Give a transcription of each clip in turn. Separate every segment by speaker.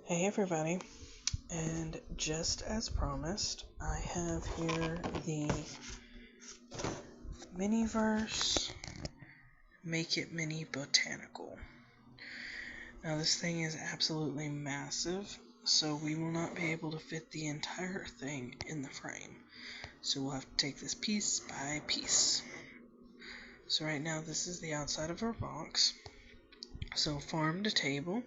Speaker 1: Hey everybody, and just as promised, I have here the Miniverse Make It Mini Botanical. Now this thing is absolutely massive, so we will not be able to fit the entire thing in the frame. So we'll have to take this piece by piece. So right now this is the outside of our box. So farm to table.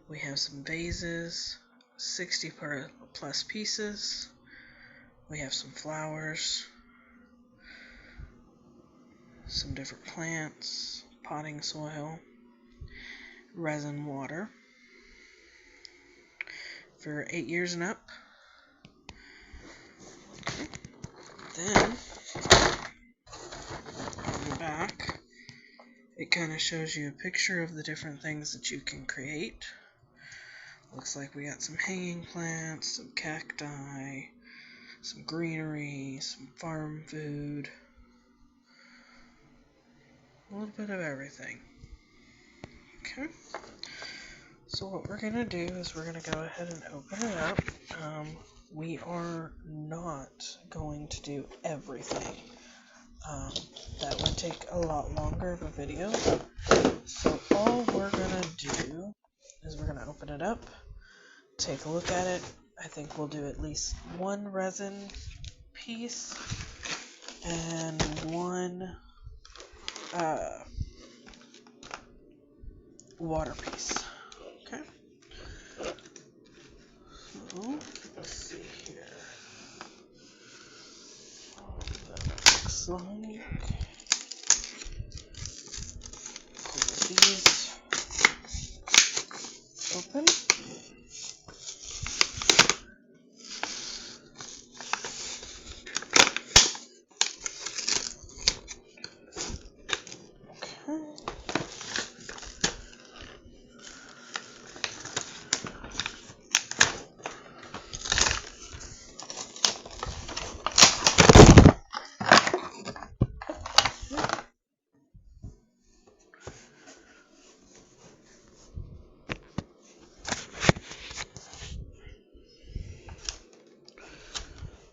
Speaker 1: We have some vases, 60 plus pieces. We have some flowers, some different plants, potting soil, resin water. For 8 years and up. Okay. Then, on the back, it kind of shows you a picture of the different things that you can create. Looks like we got some hanging plants, some cacti, some greenery, some farm food, a little bit of everything. Okay, so what we're going to do is we're going to go ahead and open it up. We are not going to do everything. That would take a lot longer of a video. So all we're going to do is we're going to open it up, take a look at it. I think we'll do at least one resin piece and one water piece. Okay. So let's see here. That looks like. Pull these open.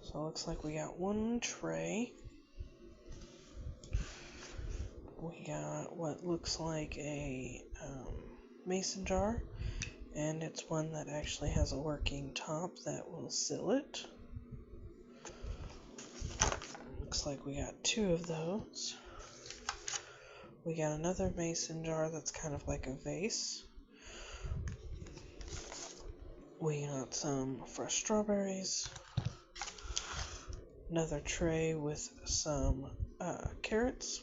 Speaker 1: So it looks like we got one tray. We got what looks like a mason jar, and it's one that actually has a working top that will seal it. Looks like we got two of those. We got another mason jar that's kind of like a vase. We got some fresh strawberries. Another tray with some carrots.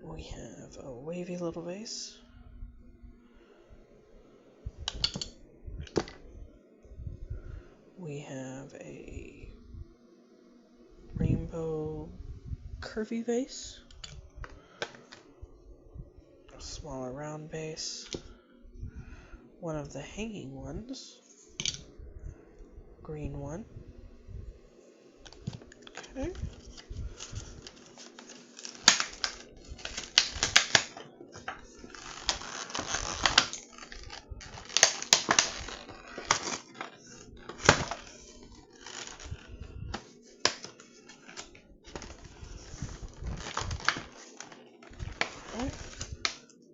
Speaker 1: We have a wavy little vase. We have a rainbow curvy vase. A smaller round vase. One of the hanging ones. Green one. Okay.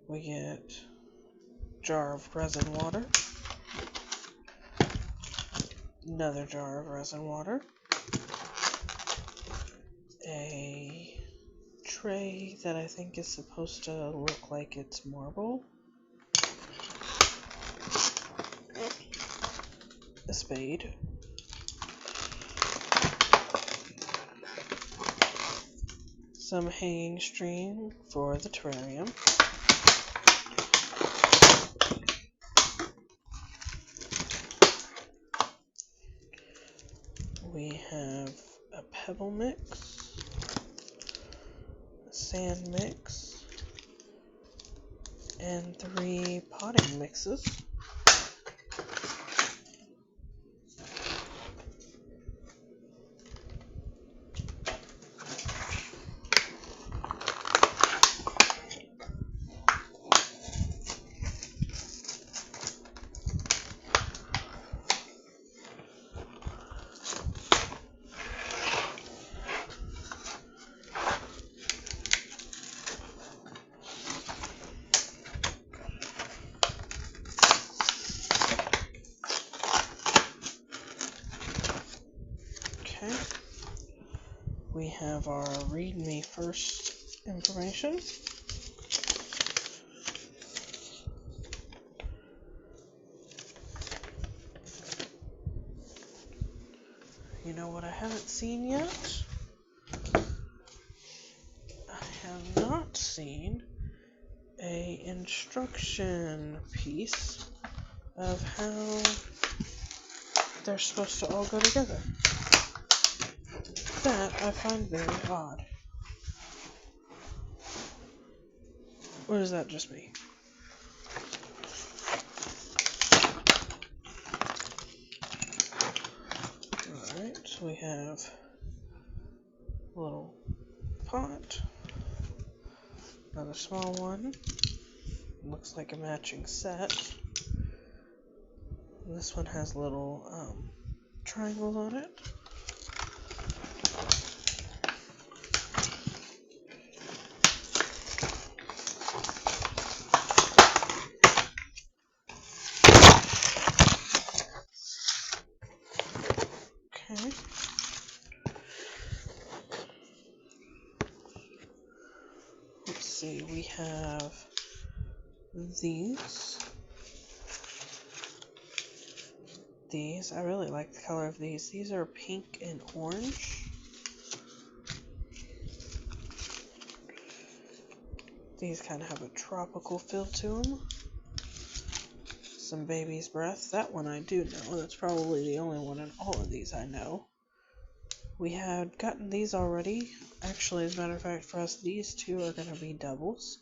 Speaker 1: We get a jar of resin water, another jar of resin water, a tray that I think is supposed to look like it's marble, a spade, some hanging string for the terrarium, we have a pebble mix, a sand mix, and 3 potting mixes. we have our read me first information. You know what I haven't seen yet? I have not seen a instruction piece of how they're supposed to all go together. That I find very odd. Or is that just me? Alright, so we have a little pot, another small one, looks like a matching set. This one has little triangles on it. Okay. Let's see, we have these. I really like the color of these. These are pink and orange. These kind of have a tropical feel to them. Some baby's breath. That one I do know. That's probably the only one in all of these I know. We had gotten these already. Actually, as a matter of fact, for us, these two are going to be doubles.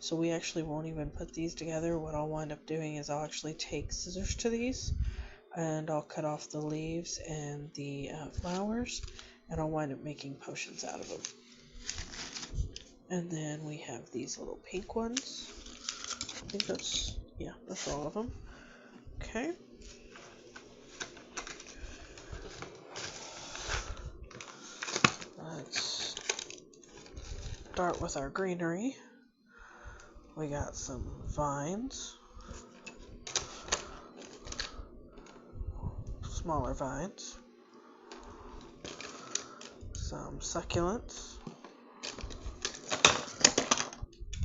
Speaker 1: So we actually won't even put these together. What I'll wind up doing is I'll actually take scissors to these, and I'll cut off the leaves and the flowers, and I'll wind up making potions out of them. And then we have these little pink ones. I think that's all of them. Okay. Let's start with our greenery. We got some vines. Smaller vines. Some succulents.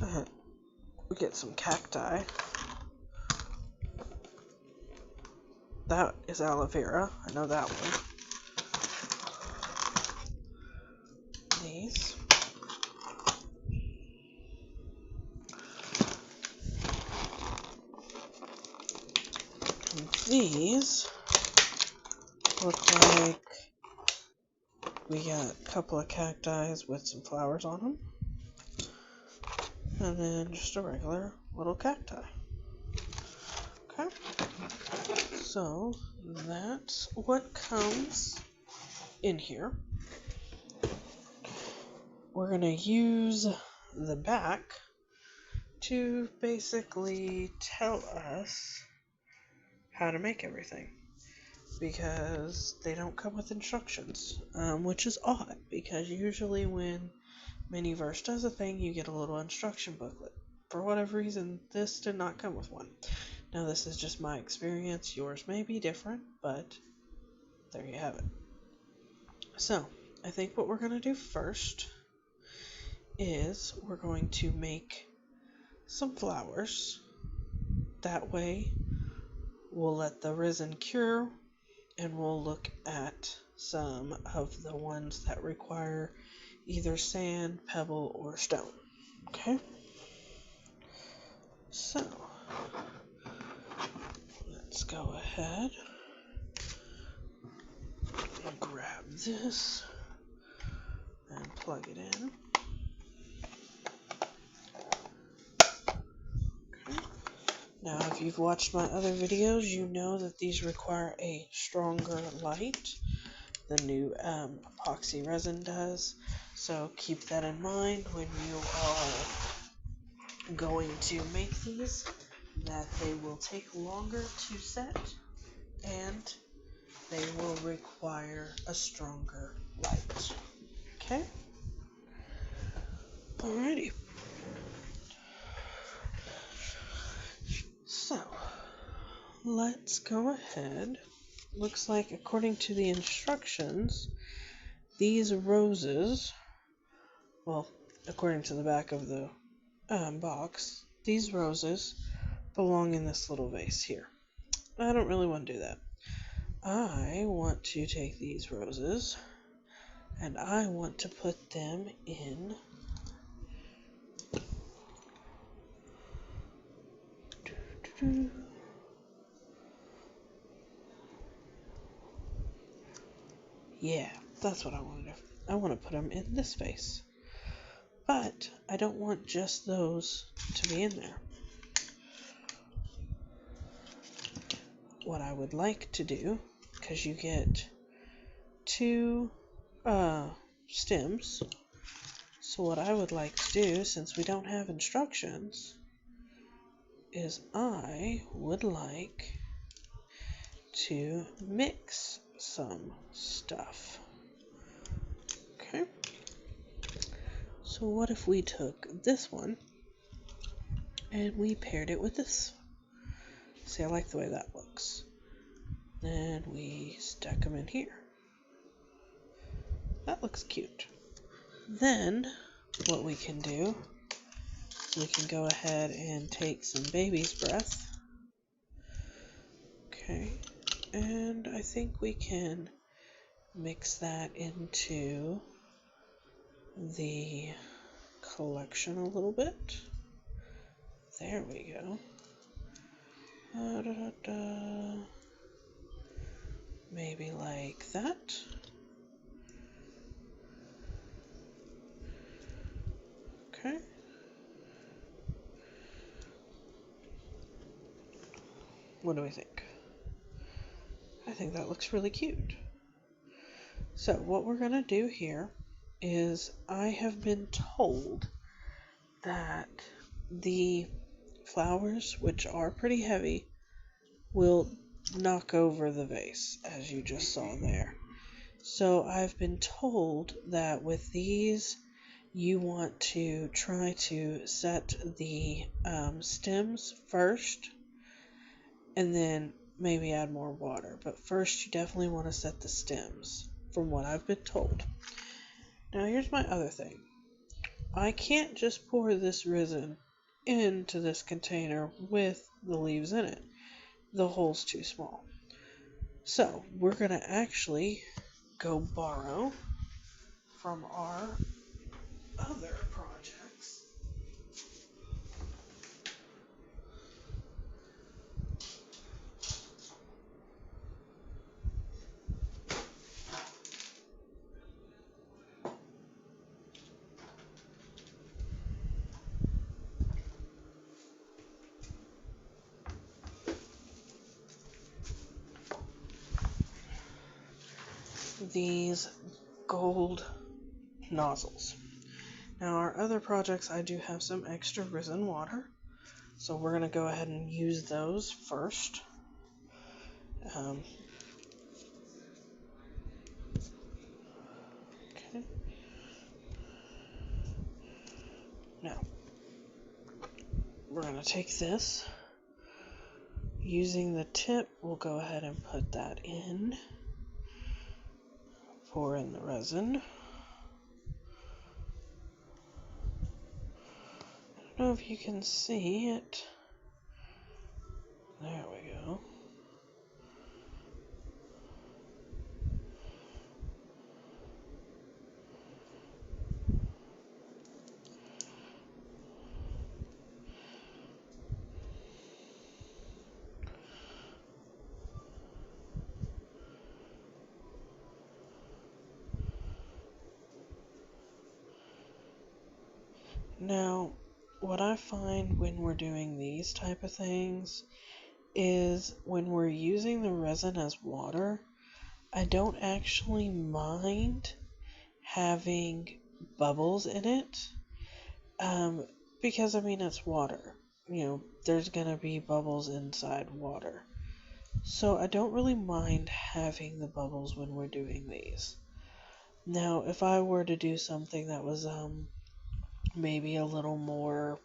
Speaker 1: And we get some cacti. That is aloe vera. I know that one. These. And these look like we got a couple of cacti with some flowers on them. And then just a regular little cacti. Okay. So that's what comes in here. We're going to use the back to basically tell us how to make everything, because they don't come with instructions, which is odd, because usually when Miniverse does a thing, you get a little instruction booklet. For whatever reason, this did not come with one. Now, this is just my experience. Yours may be different, but there you have it. So, I think what we're going to do first is we're going to make some flowers. That way, we'll let the resin cure, and we'll look at some of the ones that require either sand, pebble, or stone. Okay? So, let's go ahead and grab this and plug it in. Okay. Now, if you've watched my other videos, you know that these require a stronger light. The new epoxy resin does. So keep that in mind when you are going to make these, that they will take longer to set and they will require a stronger light. Okay? Alrighty. So, let's go ahead. Looks like, according to the instructions, these roses, well, according to the back of the box, these roses belong in this little vase here. I don't really want to do that. I want to take these roses and I want to put them in yeah, that's what I want to do. I want to put them in this vase. But I don't want just those to be in there. What I would like to do, because you get two stems, so what I would like to do, since we don't have instructions, is I would like to mix some stuff. Okay. So what if we took this one and we paired it with this? See, I like the way that looks. And we stack them in here. That looks cute. Then what we can do, we can go ahead and take some baby's breath. Okay. And I think we can mix that into the collection a little bit. There we go. Maybe like that. Okay. What do we think? I think that looks really cute. So what we're going to do here is I have been told that the flowers, which are pretty heavy, will knock over the vase, as you just saw there. So I've been told that with these, you want to try to set the stems first, and then maybe add more water. But first, you definitely want to set the stems, from what I've been told. Now, here's my other thing. I can't just pour this resin into this container with the leaves in it. The hole's too small. So, we're going to actually go borrow from our other projects. These gold nozzles. Now our other projects, I do have some extra resin water, so we're going to go ahead and use those first. Okay. Now we're going to take this. Using the tip, we'll go ahead and put that in. Pour in the resin. I don't know if you can see it. There we go. Now, what I find when we're doing these type of things is when we're using the resin as water, I don't actually mind having bubbles in it, because I mean it's water. You know, there's gonna be bubbles inside water. So I don't really mind having the bubbles when we're doing these. Now, if I were to do something that was maybe a little more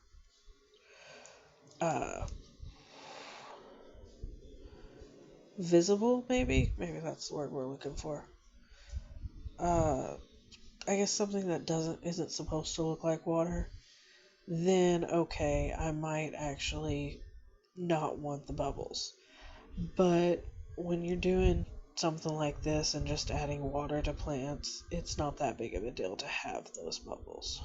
Speaker 1: visible, maybe that's the word we're looking for. I guess something that isn't supposed to look like water, then okay, I might actually not want the bubbles. But when you're doing something like this and just adding water to plants, it's not that big of a deal to have those bubbles.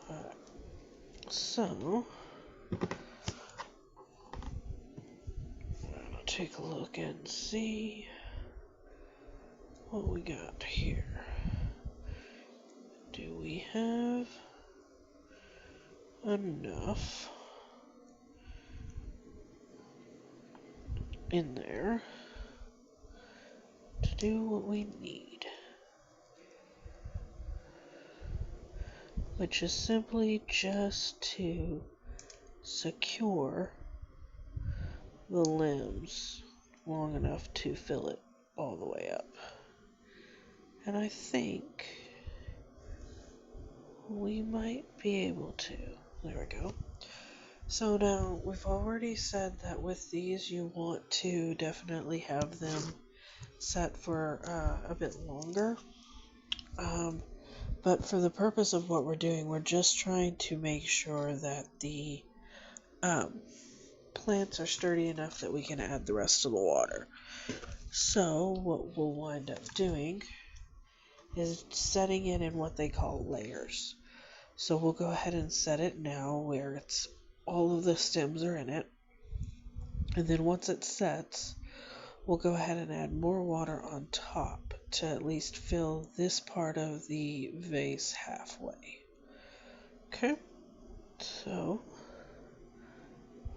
Speaker 1: Alright, so I'll take a look and see what we got here. Do we have enough in there to do what we need? Which is simply just to secure the limbs long enough to fill it all the way up. And I think we might be able to. There we go. So now, we've already said that with these you want to definitely have them set for a bit longer. But for the purpose of what we're doing, we're just trying to make sure that the plants are sturdy enough that we can add the rest of the water. So what we'll wind up doing is setting it in what they call layers. So we'll go ahead and set it now where it's all of the stems are in it. And then once it sets, we'll go ahead and add more water on top to at least fill this part of the vase halfway. Okay, so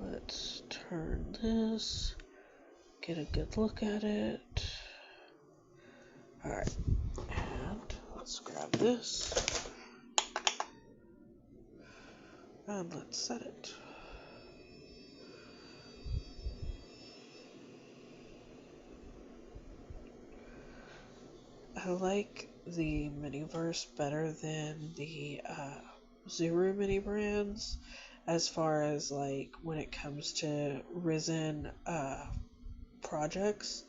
Speaker 1: let's turn this, get a good look at it. Alright, and let's grab this, and let's set it. I like the Miniverse better than the Zuru mini brands as far as like when it comes to resin projects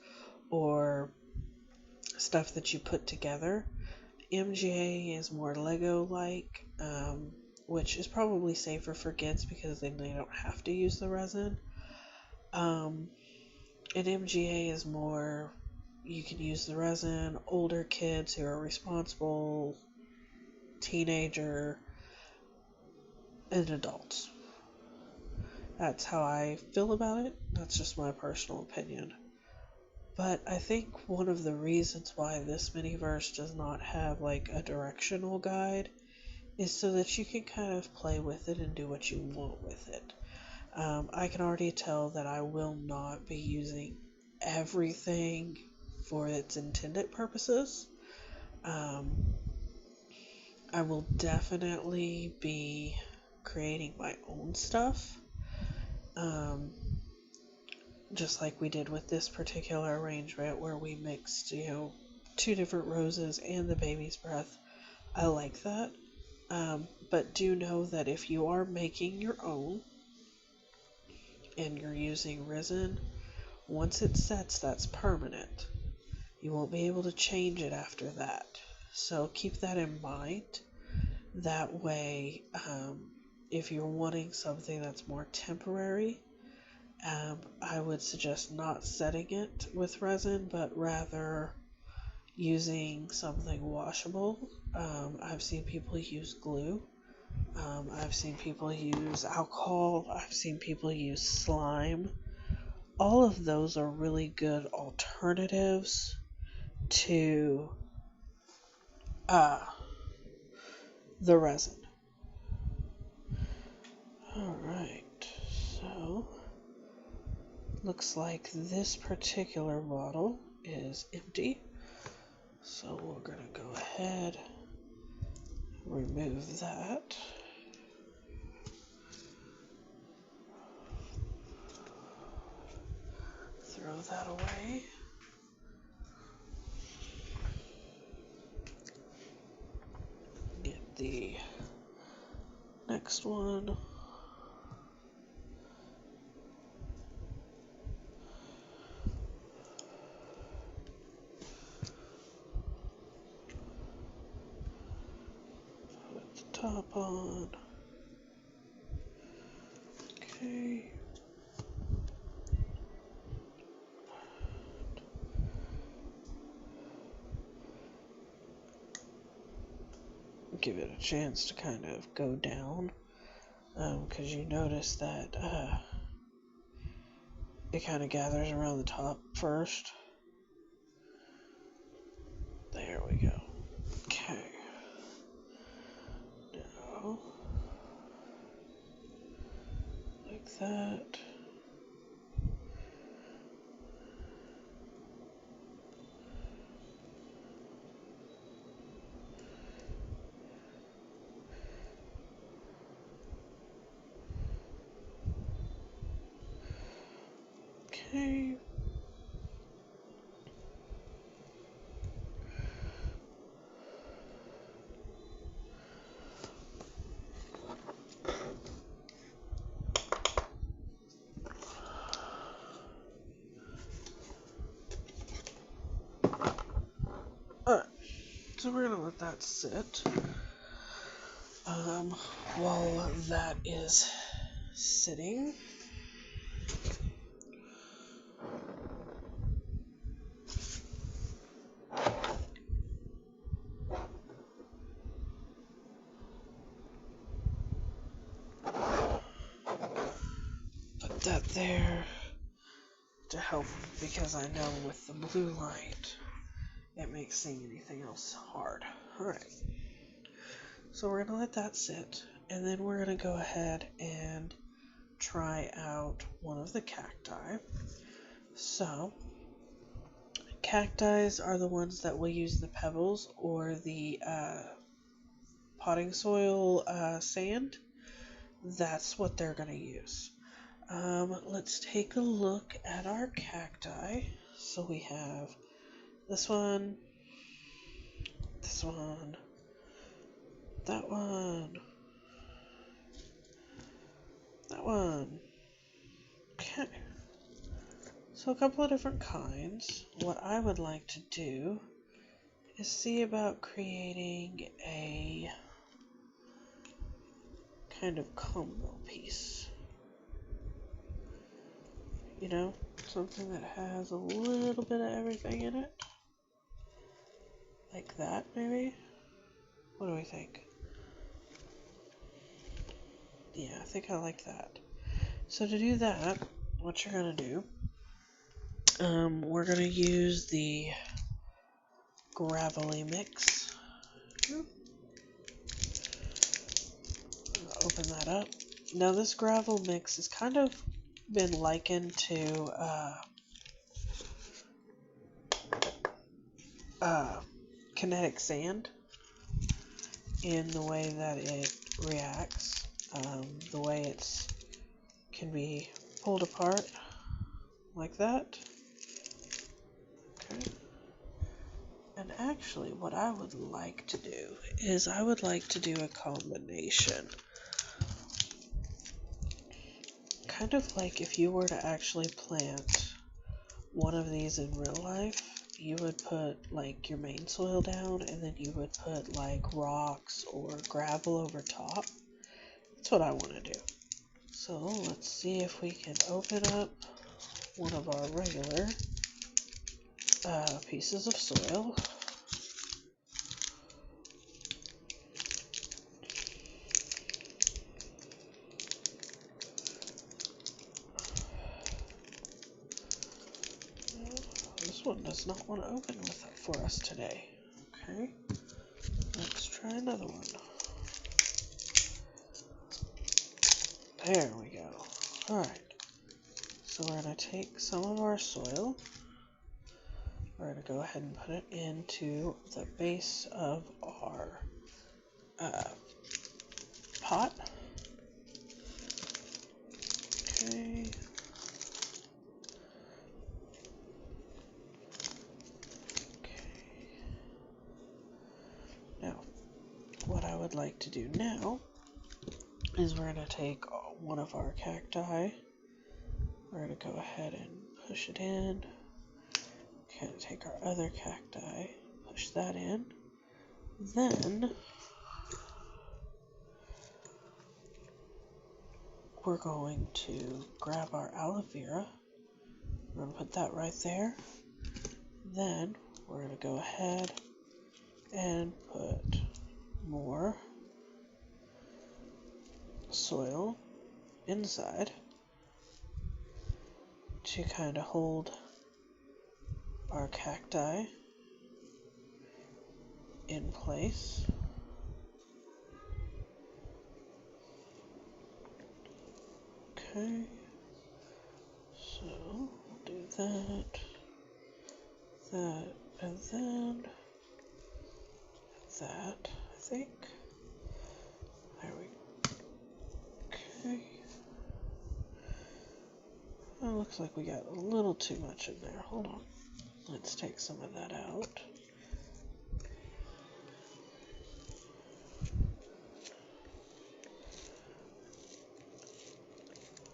Speaker 1: or stuff that you put together. MGA is more Lego-like, which is probably safer for kids because then they don't have to use the resin. And MGA is more, you can use the resin, older kids who are responsible, teenager, and adults. That's how I feel about it. That's just my personal opinion. But I think one of the reasons why this Miniverse does not have like a directional guide is so that you can kind of play with it and do what you want with it. I can already tell that I will not be using everything for its intended purposes. I will definitely be creating my own stuff. Just like we did with this particular arrangement where we mixed, 2 different roses and the baby's breath. I like that. But do know that if you are making your own and you're using resin, once it sets, that's permanent. You won't be able to change it after that. So keep that in mind. That way, if you're wanting something that's more temporary, I would suggest not setting it with resin, but rather using something washable. I've seen people use glue. I've seen people use alcohol. I've seen people use slime. All of those are really good alternatives to the resin. Alright, so looks like this particular bottle is empty. So we're going to go ahead, remove that. Throw that away. Get the next one. on. Okay. Give it a chance to kind of go down, because you notice that it kind of gathers around the top first. There we go. Okay. Now, like that. Okay. Alright, so we're gonna let that sit. While that is sitting, put that there to help, because I know with the blue light it makes seeing anything else hard. Alright, so we're going to let that sit, and then we're going to go ahead and try out one of the cacti. So, cacti are the ones that will use the pebbles or the potting soil sand. That's what they're going to use. Let's take a look at our cacti. So we have this one, that one, that one. Okay. So a couple of different kinds. What I would like to do is see about creating a kind of combo piece. You know, something that has a little bit of everything in it. Like that, maybe? What do we think? Yeah, I think I like that. So to do that, what you're going to do, we're going to use the gravelly mix. Open that up. Now this gravel mix has kind of been likened to kinetic sand in the way that it reacts, the way it can be pulled apart like that. Okay. And actually what I would like to do is I would like to do a combination. Kind of like if you were to actually plant one of these in real life, you would put like your main soil down and then you would put like rocks or gravel over top. That's what I want to do. So let's see if we can open up one of our regular pieces of soil. This one does not want to open for us today. Okay, let's try another one. There we go. Alright, so we're going to take some of our soil. We're going to go ahead and put it into the base of our pot. Okay. Now, what I would like to do now is we're going to take one of our cacti. We're going to go ahead and push it in. Going to take our other cacti, push that in. Then we're going to grab our aloe vera. We're going to put that right there. Then we're going to go ahead and put more soil inside to kind of hold our cacti in place. Okay, so we'll do that, and then that, I think. There we go. Okay. It looks like we got a little too much in there. Hold on. Let's take some of that out.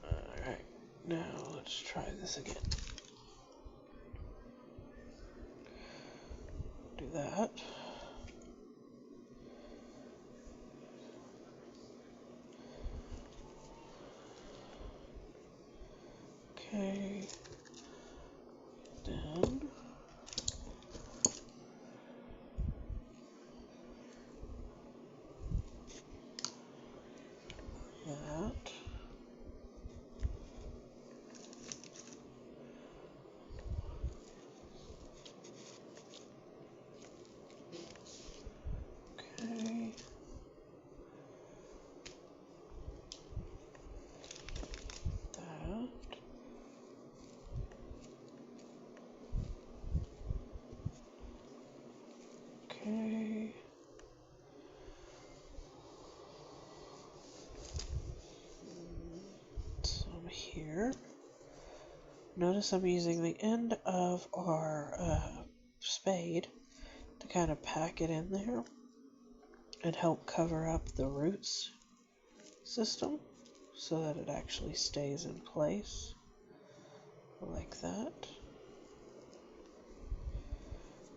Speaker 1: Alright, now let's try this again. Do that. Okay. Then that. Okay. That. Okay. Some here. Notice I'm using the end of our spade to kind of pack it in there and help cover up the roots system so that it actually stays in place like that.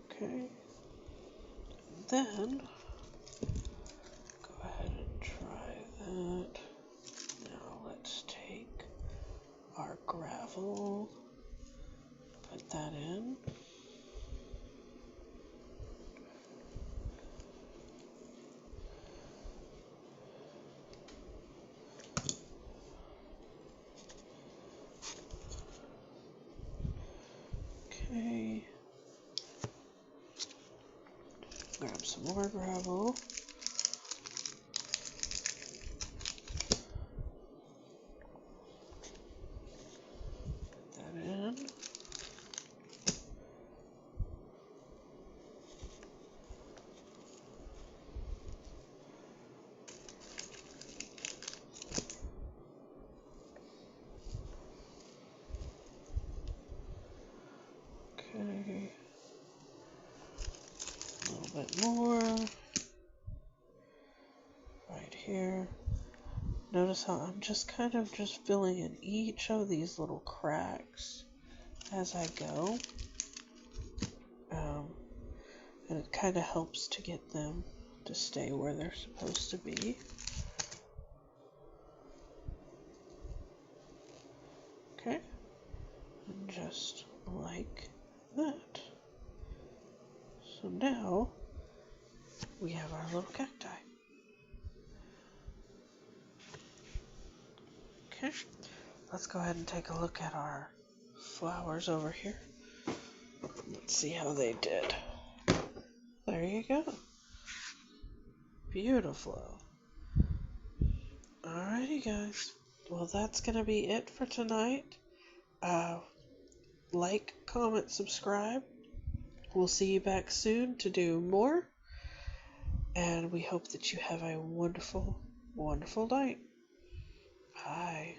Speaker 1: Okay. Then go ahead and try that. Now let's take our gravel, put that in. Okay. Grab some more gravel. Put that in. Okay. A little bit more. Right here. Notice how I'm just kind of just filling in each of these little cracks as I go. And it kind of helps to get them to stay where they're supposed to be. Okay. And just like that. So now we have our little cacti. Okay. Let's go ahead and take a look at our flowers over here. Let's see how they did. There you go. Beautiful. Alrighty, guys. Well, that's going to be it for tonight. Like, comment, subscribe. We'll see you back soon to do more. And we hope that you have a wonderful, wonderful night. Bye.